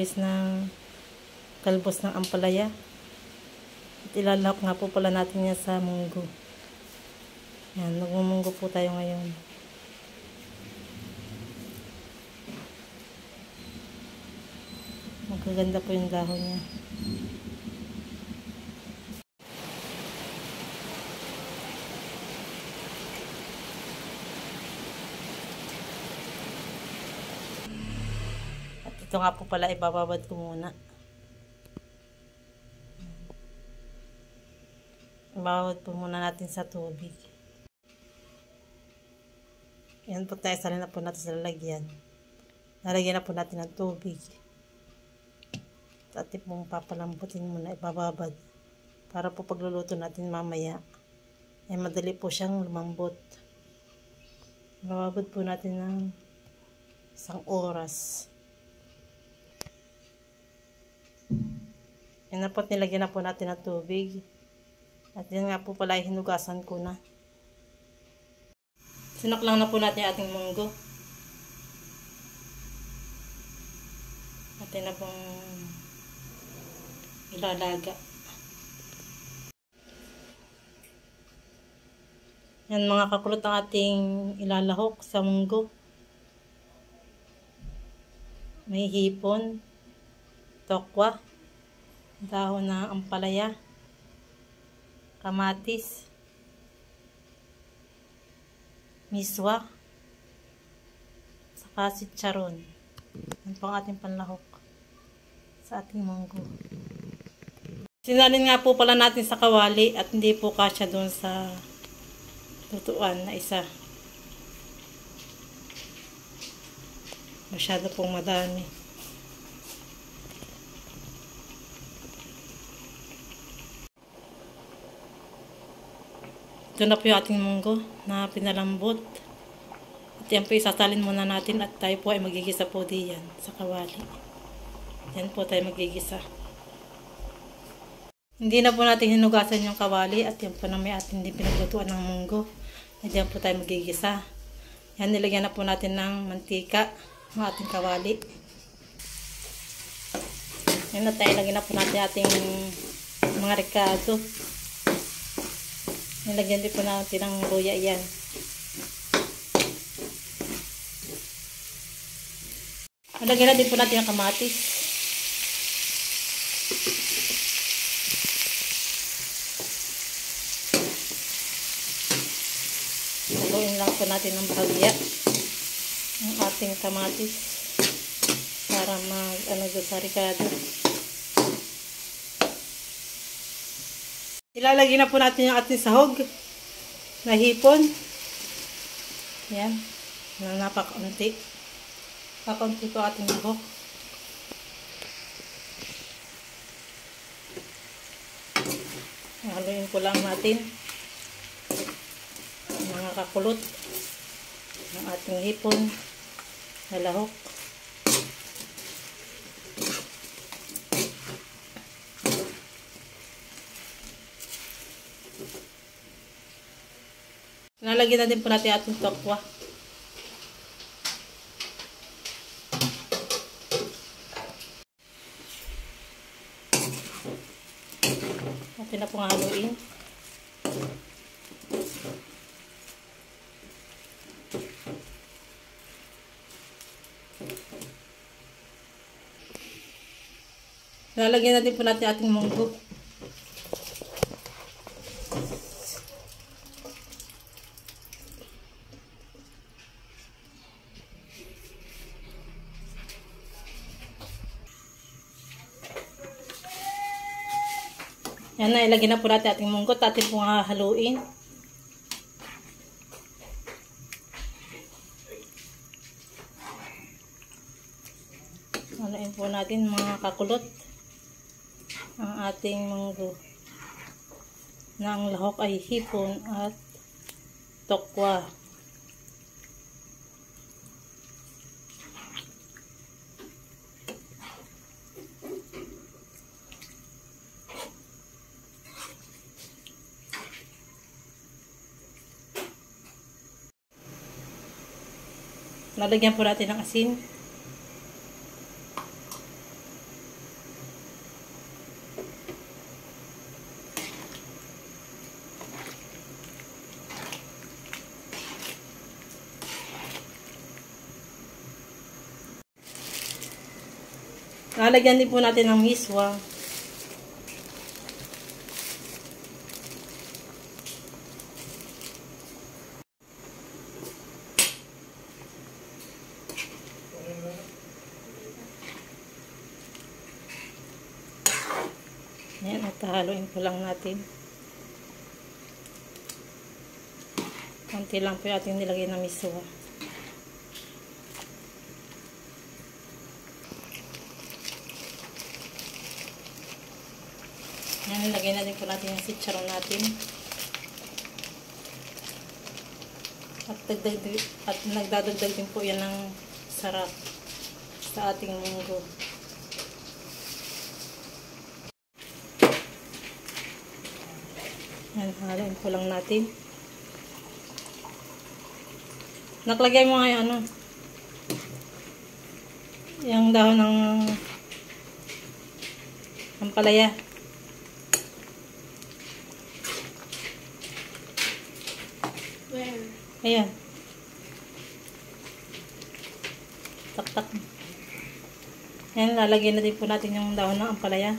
harvest ng talbos ng ampalaya. At ilalahok nga po pala natin yan sa munggo. Yan, nagmumunggo po tayo ngayon. Magaganda po yung dahon niya. At ito nga po pala, ibababad ko muna. Ibababad po muna natin sa tubig. Yan po tayo, salin na po natin sa lalagyan. Lalagyan na po natin ng tubig. At pong papalambutin muna, ibababad. Para po pagluluto natin mamaya, ay madali po siyang lumambot. Ibababad po natin ng 1 oras. Yan na po, nilagyan na po natin ng tubig. At yan nga po pala, hinugasan ko na. Sinaklang na po natin ating munggo. Atin na pong ilalaga. Yan mga kakulot ang ating ilalahok sa munggo. May hipon, tokwa, dahon ng ampalaya, kamatis, miswa, saka chicharon. Yan po ang ating panlahok sa ating munggo. Sinalin nga po pala natin sa kawali at hindi po kasya doon sa tutuan na isa. Masyado pong madami. Ito na po yung ating munggo na pinalambot. At yan po isasalin muna natin at tayo po ay magigisa po diyan sa kawali. Yan po tayo magigisa. Hindi na po natin hinugasan yung kawali at yan po na may ating din pinaglutuan ng munggo. At yan po tayo magigisa. Yan, nilagyan na po natin ng mantika ng ating kawali. Yan na tayo, lagyan na po natin ating mga ricado. Nilagyan din po natin ng luya yan. Nilagyan na din po natin ang kamatis. Haluin lang po natin ng bahagya ang ating kamatis para mag-ano doon sa ricado. Ilalagay na po natin yung ating sahog na hipon. Yan. Napakaunti. Pakaunti po ating lahok. Haluin ko lang natin mga kakulot ng ating hipon na lahok. Nalagyan na din po natin ating tokwa. Atin na pong haluin. Lalagyan natin po natin ating munggo. Yan na, ilagyan na po natin ating munggo at ating pong haluin. Haluin po natin mga kakulot ang ating munggo na ang lahok ay hipon at tokwa. Lalagyan po natin ng asin. Lalagyan din po natin ng miswa. Ayan, at haluin po lang natin. Konti lang po yung ating nilagay na miswa. Ayan, nilagay na din po natin yung chicharon natin. At nagdadagdag din po yan ng sarap sa ating munggo. Ayan, haluin po lang natin. Naklagay mo nga yung yung dahon ng ampalaya. Where? Ayan. Tak-tak. Ayan, lalagyan na din po natin yung dahon ng ampalaya.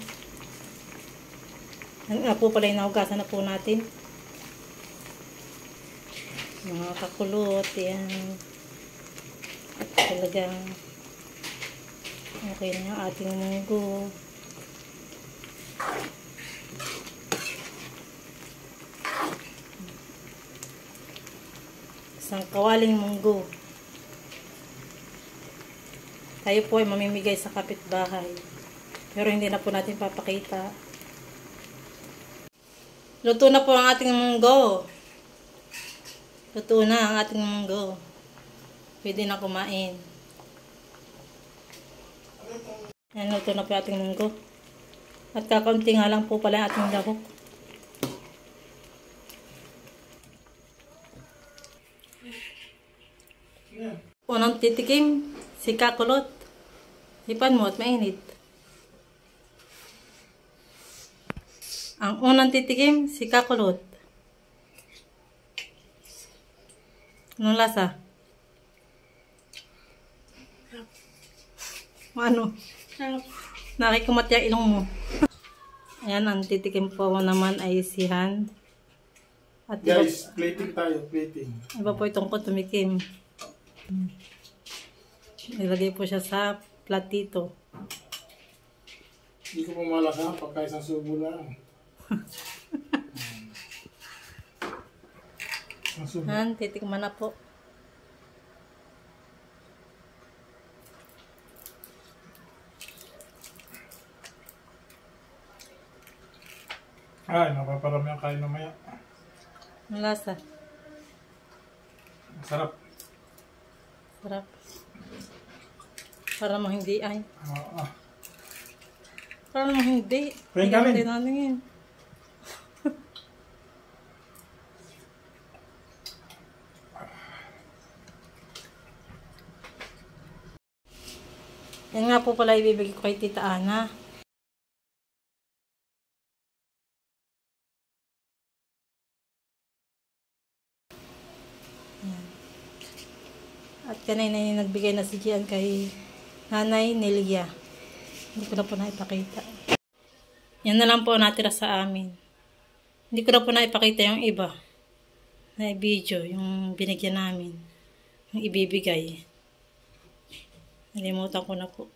Ayan na po pala yung nahugasan na po natin. Mga kakulot, yan. At talagang okay na yung ating munggo. Isang kawaling munggo. Tayo po ay mamimigay sa kapitbahay. Pero hindi na po natin papakita. Luto na po ang ating munggo. Luto na ang ating munggo. Pwede na kumain. Ayan, luto na po ating munggo. At kakaunti nga lang po pala ang ating lahok. Unang titikim, si kakulot. Hipan mo at mainit. Ang unang titikim, si kakulot. Anong lasa? Ano? Nakikumat yung ilong mo. Ayan, ang titikim po naman ay si Han. At guys, plating tayo, plating. Iba po itong po tumikim. Nilagay po siya sa platito. Hindi ko pa malasa pagka isang subo lang. Han, titikman na po. Ay, napaparami ang kain mamaya. Ang lasa. Sarap. Sarap. Para mo hindi ay. Para mo hindi. Pwede kami. Hindi natin yun. Yan nga po pala ibibigay ko kay Tita Ana. Yan. At kanina yung nagbigay na si Gian kay Nanay Nelia. Hindi ko na po naipakita. Yan na lang po natira sa amin. Hindi ko na po naipakita yung iba. Na video, yung binigyan namin. Yung ibibigay. Nalimutan ko na po.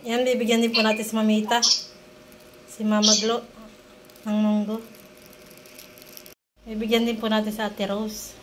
Yan, bibigyan din po natin si Mamita. Si Mama Glo ng munggo. Bibigyan din po natin sa Ate Rose.